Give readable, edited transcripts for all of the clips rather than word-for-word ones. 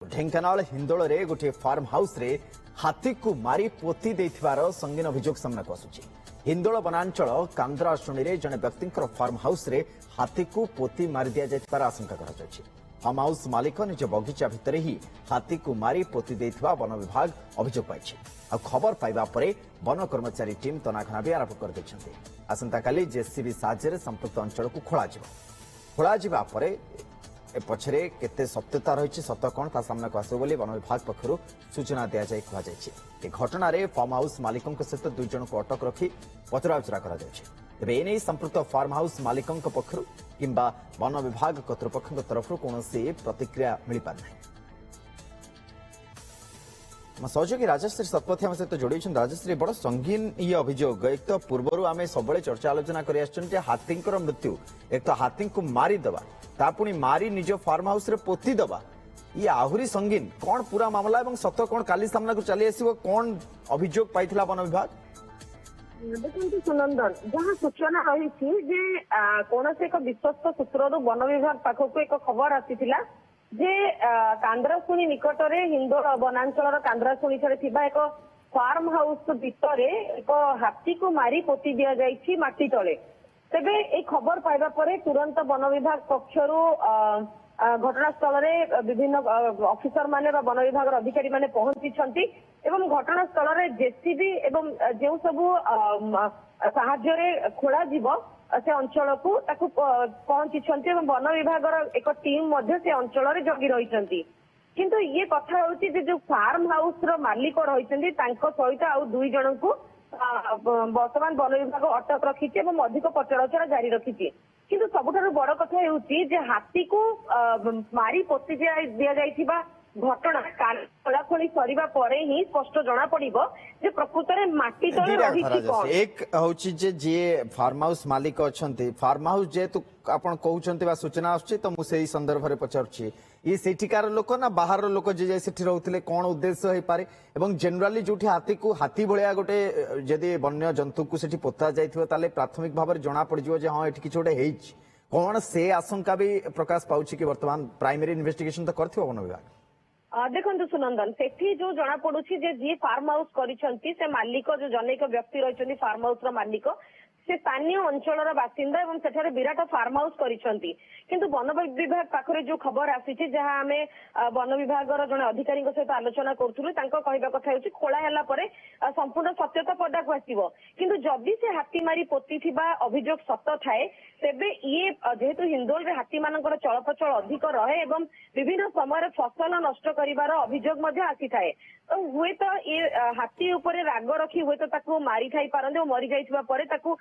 ढेंकानाल हिंदोल रे गोटे farm house रे हाथी को मारी पोती देथिबार संगीन अभियोग सामना को आसुची। हिंदोल वनांचल कांद्रा श्रेणी रे जने व्यक्ति फार्म हाउस रे हाथी को पोती मारी दिया जायतिबार आशंका करा जायछि। फार्म हाउस मालिक निज बगीचा भितर ही हाथी को मारी पोती देथिबा वन विभाग अभियोग पाइछि। आ खबर पाइबा परे वन कर्मचारी टीम तनाखना भी आरंभ कर दैछन्ति। आसंता काली जेसीबी साहाय्य संपुक्त अंचल को खोला जिबा परे ए पछरे केते सत्यता रही सत कौन ता सामना को आसो बोली वन विभाग पक्षरु सूचना दिया जाय कहा जायछि। ए घटना रे फार्म हाउस मालिकों सहित 2 जन को अटक रखी पचराउचरा करा जायछि। तेबे एने संपुक्त फार्म हाउस मालिकों पक्षरु किंबा वन विभाग कर्तृपक्षों तरफ कोनोसी प्रतिक्रिया मिल पार नहीं। सहयोगी राजश्री शतपथी आम सहित जोड़ी राजश्री बड़ संगीन ये अभियोग एक तो पूर्वर आम सब चर्चा आलोचना कर हाथी मृत्यु एक तो हाथी को मारिदेवा तापुणी मारी निज फार्म हाउस रे पोती दबा ये आहुरी संगीन कौन पूरा मामला एवं सत कौन काली सामना को चली आसो कौन अभियोग पाइथिला वन विभाग देखो सुनंदन जहाँ सूचना रही कौन से एक विश्वस्त सूत्र वन विभाग पाखक एक खबर आसीथिला जे कांद्राशुणी निकट में हिंदोल वनांचल कांद्राशुणी एक फार्म हाउस भितर एक हाथी को मारी पोती दि जाइछि माटी तले। तेबे ए खबर पाइबा परे तुरंत वन विभाग पक्षरु घटनास्थल रे विभिन्न ऑफिसर माने वन विभाग अधिकारी माने पहुंची एवं घटनास्थल रे जेसीबी एवं जो सब साहाय्य रे खोला जीव से अंचल को पहुंची वन विभाग एक टीम से अंचल जगी रही किंतु ये कथा होची जो फार्म हाउस रो मालिक रही सहित आउ 2 जन को वर्तमान वन विभाग अटक रखी अधिक पचराउचरा जारी रखी किंतु सबुठारु बड़ कथा होची जे हाथी को मारी पोती दिया जाइथिबा घटना खोलाखोली सरिबा परे ही स्पष्ट जना पड़िबो जे प्रकृत में माटी तले रहिछि कोन। एक होची जे फार्म हाउस मालिक अछंती फार्म हाउस जे तो आपण कहउछंती बा सूचना आछी तो मु सेही संदर्भ रे पचारछि ये सेठिकार लोक ना बाहर लोक जे सेठी रहउथिले कोन उद्देश्य हे पारे एवं जनरली जोठी हाथी को हाथी भलिया गोटे जदी वन्य जंतु को सेठी पोता जाइथिबो ताले प्राथमिक भाव रे जना पड़िजो जे हां एठी किछोटे हेछि कोन से आशंका भी प्रकाश पाउछि कि वर्तमान प्राइमरी इन्वेस्टिगेशन तो करथिबो वन विभाग। देखो सुनंदन से जो जना पड़ुछि जे जी फार्म हाउस करिसंती से मालिक जो जनैक व्यक्ति रहिसंती फार्म हाउस रो मालिक से स्थानीय अंचल बासिंदा एवं सेठारे विराट फार्म हाउस करिसंती किंतु वन विभाग पाखरे जो खबर आसीछि जहां हमें वन विभाग रो जने अधिकारी सहित आलोचना करथुलु तांको कहबा कथा होछि खोला हैला परे संपूर्ण सत्यता पडा को आसीबो किंतु जदि से हाथी मारी पोती थिबा अभियोग सत्य थाए तेबे ये जेहेतु हिंदोल रे हाथी मानकर चलप्रचल अधिक रहे एवं विभिन्न समय फसल नष्ट करिवार अभियोग मध्ये आसी थाए तो हुए तो ये हाथी ऊपर राग रखी हुए तो ताकू मारी थाई पारंती मरी जाइथिबा परे ताकू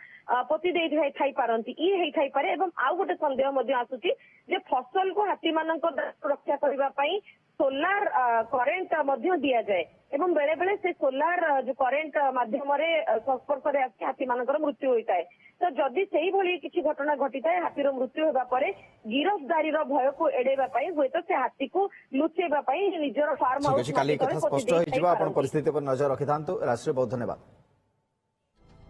पोती देई थाई पारंती ये हेई थाई पारे एवं आउ गोटे संदेह मध्ये आसुची जे फसल को हाथी मानकर रक्षा करिबा पई सोलार करेंट मध्य दिया जाए एवं बेले बेले से सोलार जो करेंट माध्यम संस्पर्श में आसी हाथी मानकर मृत्यु होता है तो जदि से भली किसी घटना घटी थाए हाथीर मृत्यु होगा परे गिरफ्तारी भय को एड़ेबा पई हुए तो से हाथी को लुचेबा पई निजर फार्म हाउस स्पष्ट हो परिस्थिति पर नजर रखिथांतु। राष्ट्रीय बहुत धन्यवाद।